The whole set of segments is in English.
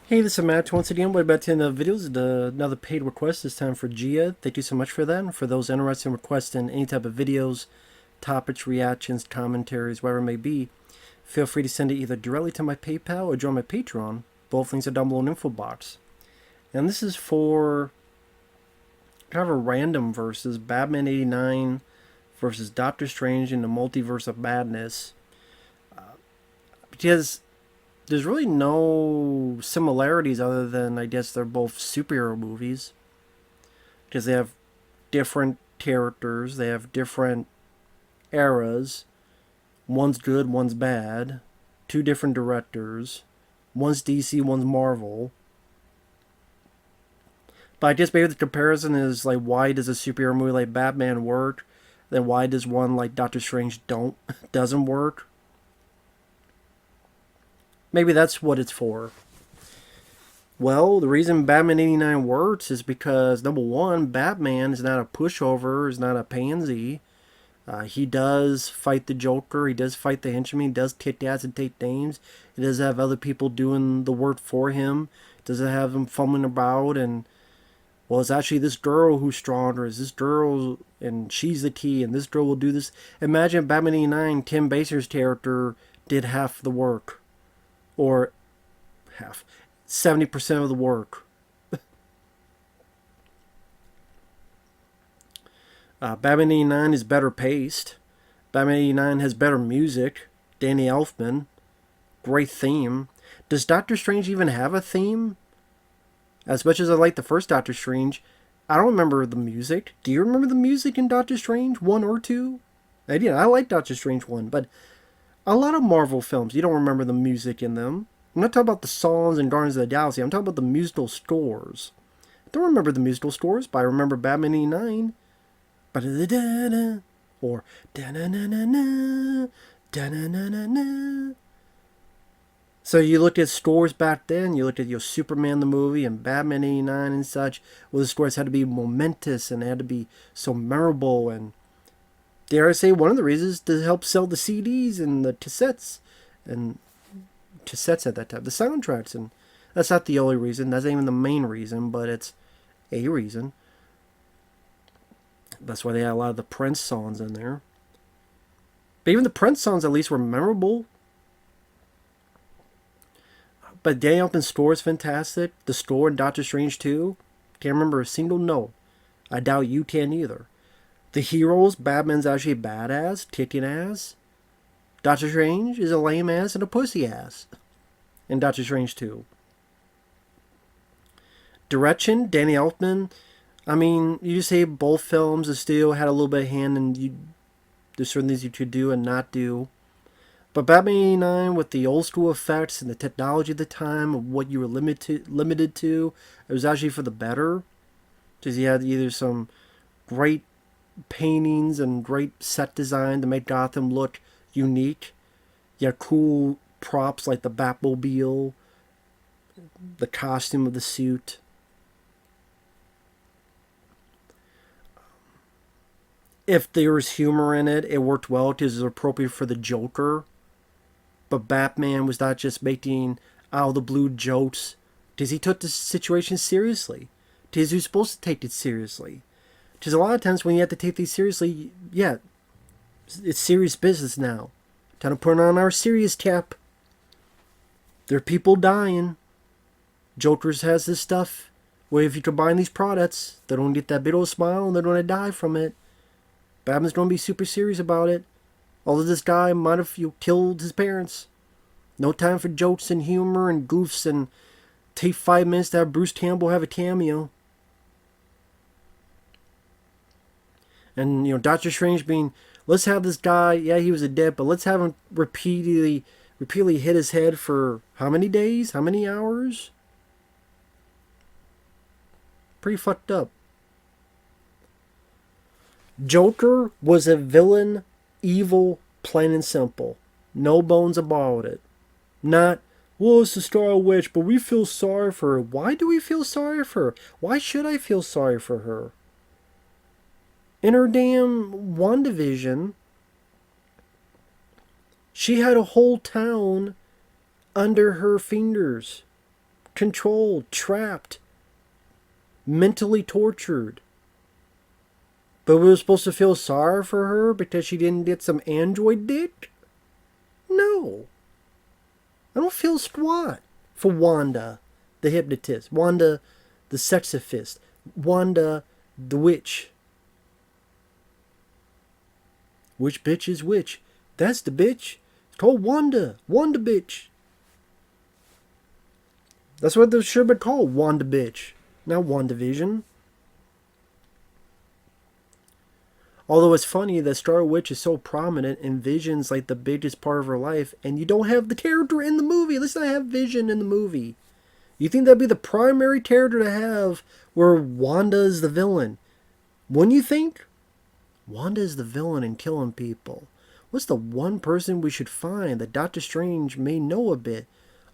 Hey, this is Matt once again. We're back to another videos. Another paid request this time for Gia. Thank you so much for that. And for those interested in requesting any type of videos, topics, reactions, commentaries, whatever it may be, feel free to send it either directly to my PayPal or join my Patreon. Both links are down below in the info box. And this is for kind of a random versus Batman 89 versus Doctor Strange in the Multiverse of Madness. Because there's really no similarities other than I guess they're both superhero movies because they have different characters, they have different eras. One's good, one's bad. Two different directors. One's DC, one's Marvel. But I guess maybe the comparison is like, why does a superhero movie like Batman work? Then why does one like Doctor Strange doesn't work? Maybe that's what it's for. Well, the reason Batman 89 works is because, number one, Batman is not a pushover, is not a pansy. He does fight the Joker, he does fight the henchman, he does kick ass and take names. He does have other people doing the work for him. Doesn't have him fumbling about and, well, it's actually this girl who's stronger, is this girl, and she's the key, and this girl will do this. Imagine Batman 89, Kim Baser's character did half the work. Or half. 70% of the work. Batman 89 is better paced. Batman 89 has better music. Danny Elfman. Great theme. Does Doctor Strange even have a theme? As much as I like the first Doctor Strange, I don't remember the music. Do you remember the music in Doctor Strange 1 or 2? I did. I like Doctor Strange 1, but a lot of Marvel films, you don't remember the music in them. I'm not talking about the songs in Guardians of the Galaxy. I'm talking about the musical scores. I don't remember the musical scores, but I remember Batman 89. Or da-na-na-na-na, da-na-na-na-na. So you looked at scores back then, you looked at your Superman the movie and Batman 89 and such. Well, the scores had to be momentous and had to be so memorable, and dare I say one of the reasons to help sell the CDs and the cassettes and cassettes at that time, the soundtracks, and that's not the only reason. That's not even the main reason, but it's a reason. That's why they had a lot of the Prince songs in there. But even the Prince songs at least were memorable. But Danny Elfman's score is fantastic. The score in Doctor Strange 2, can't remember a single note. I doubt you can either. The heroes, Batman's actually a badass, kicking ass. Doctor Strange is a lame ass and a pussy ass. In Doctor Strange 2. Direction, Danny Elfman. I mean, you say both films still had a little bit of hand and there's certain things you could do and not do. But Batman 89, with the old school effects and the technology of the time, of what you were limited to, it was actually for the better. Because you had either some great paintings and great set design to make Gotham look unique. You had cool props like the Batmobile, the costume of the suit. If there was humor in it, it worked well because it was appropriate for the Joker. But Batman was not just making out of the blue jokes, because he took the situation seriously. Because he was supposed to take it seriously. Because a lot of times when you have to take these seriously, yeah, it's serious business now. Time to put on our serious cap. There are people dying. Jokers has this stuff where if you combine these products, they don't get that big old smile and they're going to die from it. Batman's going to be super serious about it. Although this guy might have killed his parents. No time for jokes and humor and goofs and take 5 minutes to have Bruce Campbell have a cameo. And, Doctor Strange being, let's have this guy, yeah, he was a dick, but let's have him repeatedly hit his head for how many days? How many hours? Pretty fucked up. Joker was a villain, evil, plain and simple. No bones about it. Not, well, it's the Star Witch, but we feel sorry for her. Why do we feel sorry for her? Why should I feel sorry for her? In her damn WandaVision, she had a whole town under her fingers. controlled, trapped, mentally tortured. But we were supposed to feel sorry for her because she didn't get some android dick? No. I don't feel squat for Wanda, the hypnotist. Wanda, the sexophist. Wanda, the witch. Which bitch is which? That's the bitch. It's called Wanda. Wanda bitch. That's what they should have been called. Wanda bitch. Not WandaVision. Although it's funny that Star Witch is so prominent and Vision's like the biggest part of her life, and you don't have the character in the movie. Let's not have Vision in the movie. You think that'd be the primary character to have where Wanda is the villain? Wouldn't you think? Wanda is the villain and killing people. What's the one person we should find that Doctor Strange may know a bit?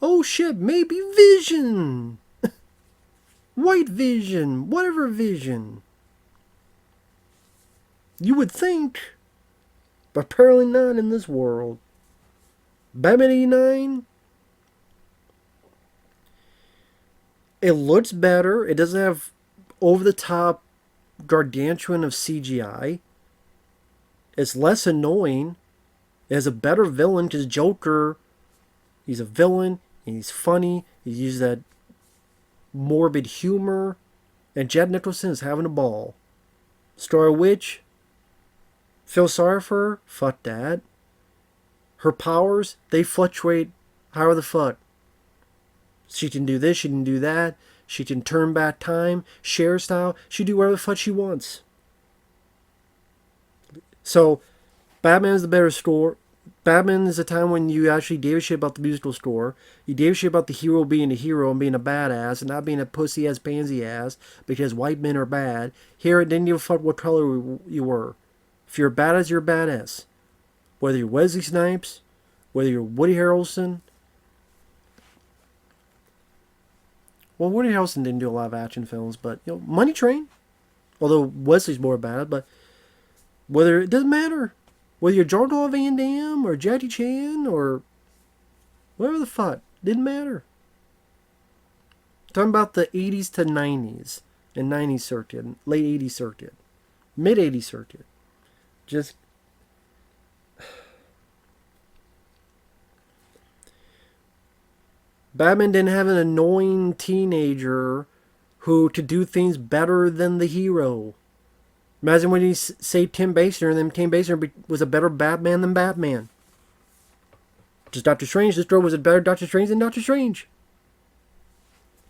Oh shit, maybe Vision! White Vision, whatever Vision. You would think, but apparently not in this world. Batman 89? It looks better. It doesn't have over-the-top gargantuan of CGI. It's less annoying. It has a better villain because Joker, he's a villain, and he's funny. He uses that morbid humor. And Jack Nicholson is having a ball. Star Witch, feel sorry for her? Fuck that. Her powers, they fluctuate however the fuck. She can do this, she can do that. She can turn back time, share style. She can do whatever the fuck she wants. So, Batman is the better score. Batman is a time when you actually gave a shit about the musical score. You gave a shit about the hero being a hero and being a badass and not being a pussy-ass pansy-ass because white men are bad. Here, it didn't give a fuck what color you were. If you're a badass, you're a badass. Whether you're Wesley Snipes, whether you're Woody Harrelson. Well, Woody Harrelson didn't do a lot of action films, but, you know, Money Train. Although Wesley's more bad, but whether, it doesn't matter. Whether you're Jean-Claude Van Damme or Jackie Chan or whatever the fuck, didn't matter. Talking about the 80s to 90s and 90s circuit, late 80s circuit, mid 80s circuit. Just Batman didn't have an annoying teenager who could do things better than the hero. Imagine when he saved Tim Basinger, and then Tim Basinger was a better Batman than Batman. Just Doctor Strange, this girl was a better Doctor Strange than Doctor Strange.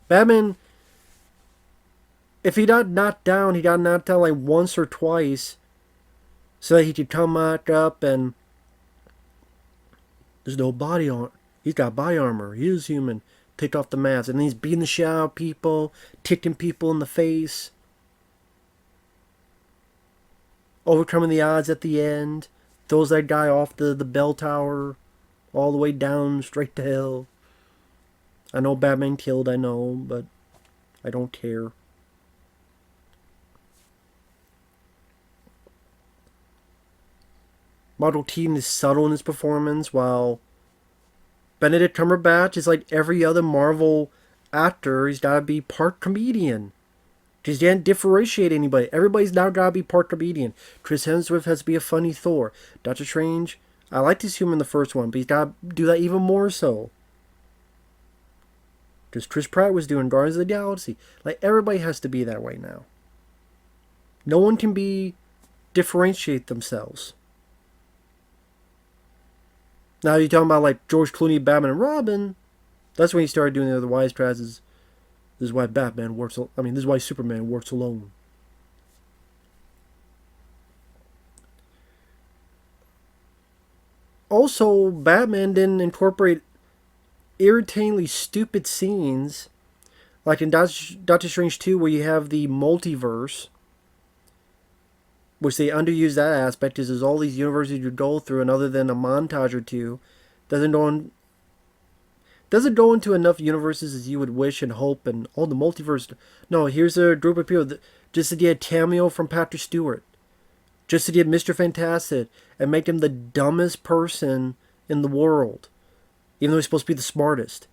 Batman, if he got knocked down, he got knocked down like once or twice, so that he could come back up and there's no body on. He's got body armor. He is human. Take off the mask, and then he's beating the shit out of people, kicking people in the face. Overcoming the odds at the end. Throws that guy off the bell tower. All the way down, straight to hell. I know Batman killed, I know, but I don't care. Michael Keaton is subtle in his performance, while Benedict Cumberbatch is like every other Marvel actor. He's got to be part comedian. Because you can't differentiate anybody. Everybody's now got to be part comedian. Chris Hemsworth has to be a funny Thor. Doctor Strange, I liked his humor in the first one, but he's got to do that even more so. Because Chris Pratt was doing Guardians of the Galaxy. Like, everybody has to be that way now. No one can differentiate themselves. Now you're talking about like George Clooney, Batman and Robin. That's when he started doing the other wisecracks. This is why Batman works. This is why Superman works alone. Also, Batman didn't incorporate irritatingly stupid scenes, like in Doctor Strange 2, where you have the multiverse, which they underuse that aspect, because there's all these universes you go through, and other than a montage or two, doesn't go into enough universes as you would wish and hope, and all the multiverse. No, here's a group of people just to get a cameo from Patrick Stewart, just to get Mr. Fantastic and make him the dumbest person in the world, even though he's supposed to be the smartest.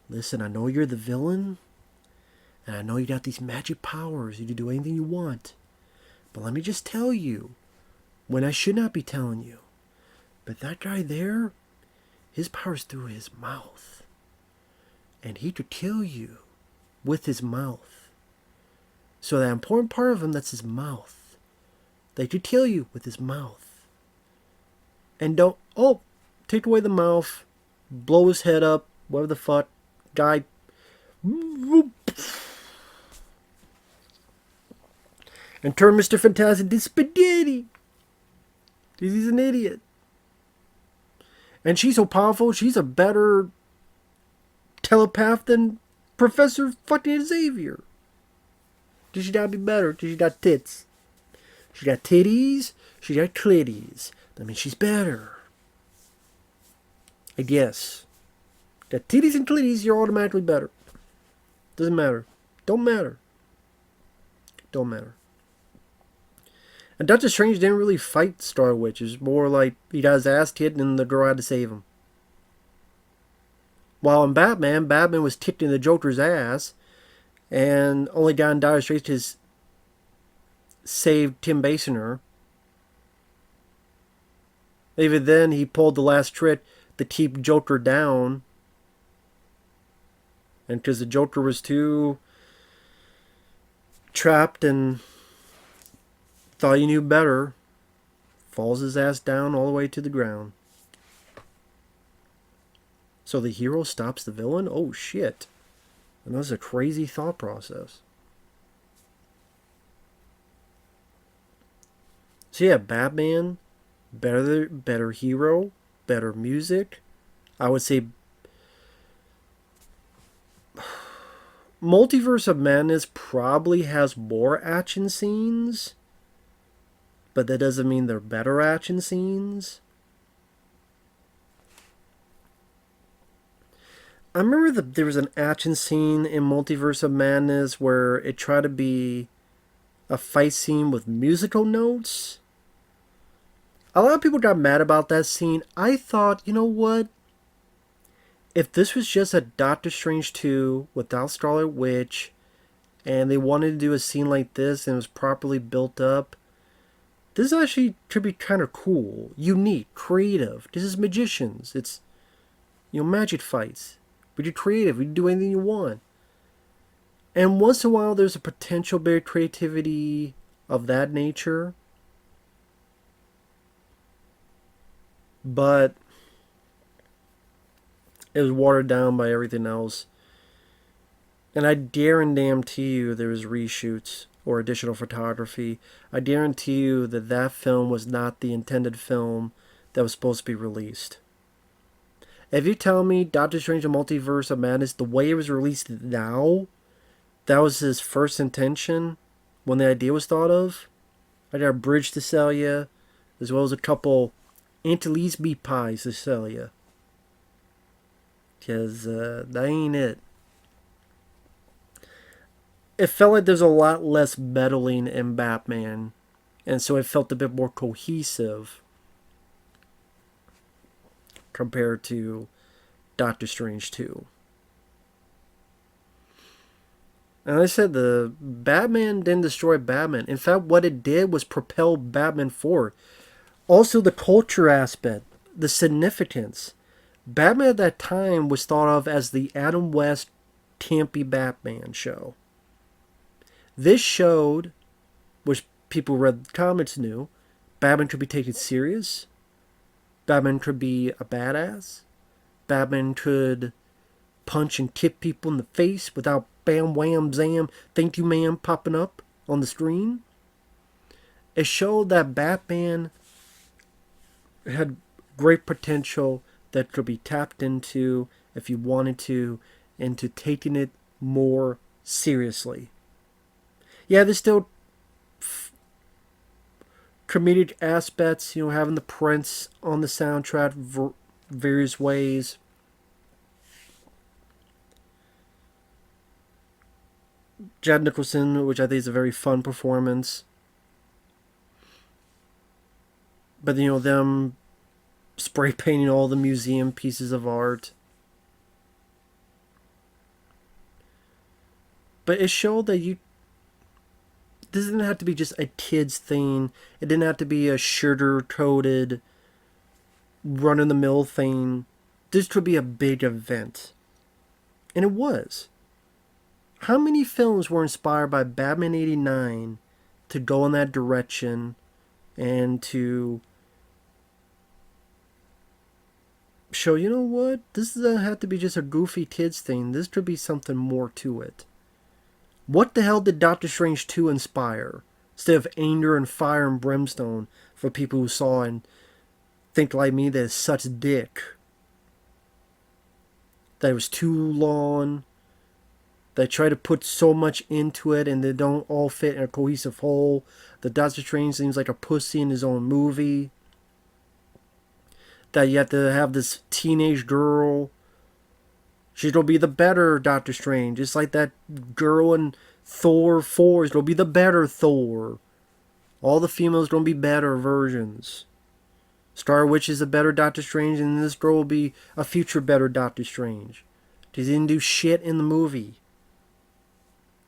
listen, I know you're the villain, and I know you got these magic powers. You can do anything you want. But let me just tell you, when I should not be telling you, but that guy there, his power's through his mouth. And he could kill you with his mouth. So that important part of him, that's his mouth. They could kill you with his mouth. And don't, take away the mouth, blow his head up, whatever the fuck, guy, and turn Mr. Fantastic into spaghetti. Because he's an idiot. And she's so powerful, she's a better telepath than Professor fucking Xavier. Does she gotta be better? Does she got tits? She got titties, she got clitties. That means she's better. I guess. Got titties and clitties, you're automatically better. Doesn't matter. Don't matter. Don't matter. And Doctor Strange didn't really fight Star Witch. It was more like he got his ass kicked and the girl had to save him. While in Batman was kicking the Joker's ass and only got in dire straits to save Tim Basinger. Even then, he pulled the last trick to keep Joker down. And because the Joker was too trapped and thought he knew better, falls his ass down all the way to the ground. So the hero stops the villain? Oh shit. And that's a crazy thought process. So yeah, Batman, better hero, better music. I would say Multiverse of Madness probably has more action scenes, but that doesn't mean they're better action scenes. I remember that there was an action scene in Multiverse of Madness where it tried to be a fight scene with musical notes. A lot of people got mad about that scene. I thought, you know what? If this was just a Doctor Strange 2 without Scarlet Witch, and they wanted to do a scene like this and it was properly built up, this actually could be kind of cool, unique, creative. This is magicians. It's, magic fights. But you're creative. You can do anything you want. And once in a while, there's a potential bit of creativity of that nature. But it was watered down by everything else. And I guarantee you there was reshoots or additional photography. I guarantee you that that film was not the intended film that was supposed to be released. If you tell me Doctor Strange and Multiverse of Madness, the way it was released now, that was his first intention when the idea was thought of, I got a bridge to sell you, as well as a couple Antilles meat pies to sell you. Because that ain't it. It felt like there's a lot less meddling in Batman, and so it felt a bit more cohesive compared to Doctor Strange 2. And I said the Batman didn't destroy Batman. In fact, what it did was propel Batman forward. Also, the culture aspect, the significance. Batman at that time was thought of as the Adam West campy Batman show. This showed, which people who read the comics knew, Batman could be taken serious. Batman could be a badass. Batman could punch and kick people in the face without bam, wham, zam, thank you, ma'am, popping up on the screen. It showed that Batman had great potential that could be tapped into if you wanted to, into taking it more seriously. Yeah, there's still comedic aspects, having the Prince on the soundtrack various ways. Jack Nicholson, which I think is a very fun performance. But, them spray painting all the museum pieces of art. But it showed that you this didn't have to be just a kid's thing. It didn't have to be a sugar-coated, run-of-the-mill thing. This could be a big event. And it was. How many films were inspired by Batman 89 to go in that direction and to show, you know what? This doesn't have to be just a goofy kids thing. This could be something more to it. What the hell did Doctor Strange 2 inspire? Instead of anger and fire and brimstone for people who saw and think like me that it's such dick. That it was too long. They try to put so much into it and they don't all fit in a cohesive whole. The Doctor Strange seems like a pussy in his own movie. That you have to have this teenage girl. She's gonna be the better Doctor Strange. Just like that girl in Thor 4 is gonna be the better Thor. All the females gonna be better versions. Star Witch is a better Doctor Strange, and this girl will be a future better Doctor Strange. He didn't do shit in the movie.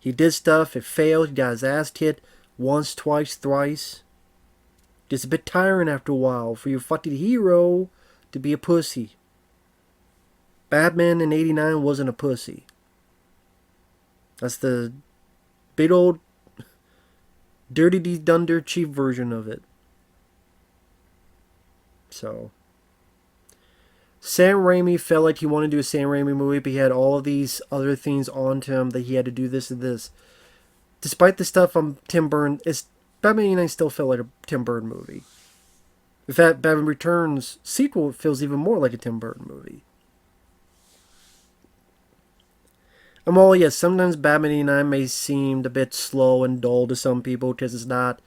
He did stuff, it failed, he got his ass kicked once, twice, thrice. It's a bit tiring after a while for your fucking hero to be a pussy. Batman in 89 wasn't a pussy. That's the big old dirty dunder cheap version of it. So Sam Raimi felt like he wanted to do a Sam Raimi movie, but he had all of these other things on to him that he had to do this and this. Despite the stuff on Tim Burton, Batman 89 still felt like a Tim Burton movie. In fact, Batman Returns sequel feels even more like a Tim Burton movie. Yes, sometimes Batman 89 may seem a bit slow and dull to some people because it's not,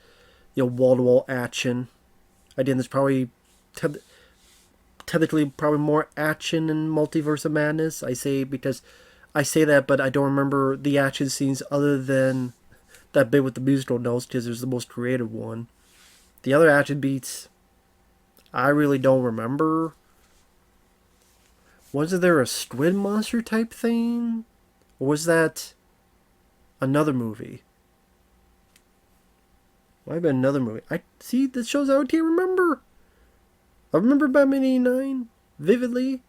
wall-to-wall action. Again, there's probably technically probably more action in Multiverse of Madness. I say that, but I don't remember the action scenes other than that bit with the musical notes because it was the most creative one. The other action beats, I really don't remember. Wasn't there a squid monster type thing? Or was that another movie? Might have been another movie. This shows how I can't remember. I remember Batman 89 vividly.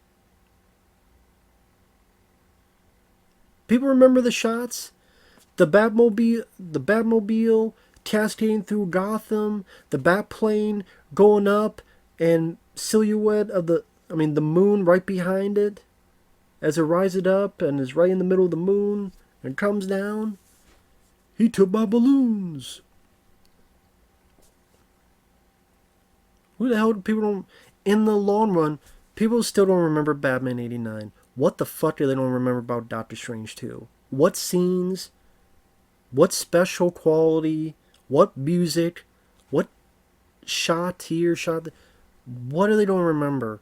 People remember the shots. The Batmobile cascading through Gotham. The Batplane going up and silhouette of the moon right behind it. As it rises up and is right in the middle of the moon and comes down. He took my balloons. Who the hell do people don't... In the long run, people still don't remember Batman 89. What the fuck do they don't remember about Doctor Strange 2? What scenes? What special quality? What music? What shot here, shot there? What do they don't remember?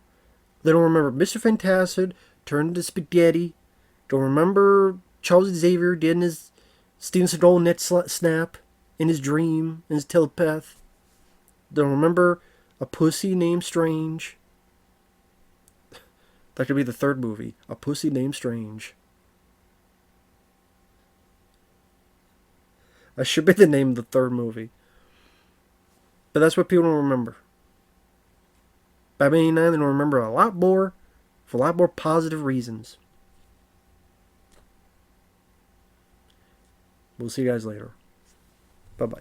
They don't remember Mr. Fantastic turned into spaghetti. Don't remember Charles Xavier getting his Steven Seagal net snap in his dream, in his telepath. Don't remember a pussy named Strange. That could be the third movie. A pussy named Strange. That should be the name of the third movie. But that's what people don't remember. Batman 89, they don't remember a lot more. For a lot more positive reasons. We'll see you guys later. Bye-bye.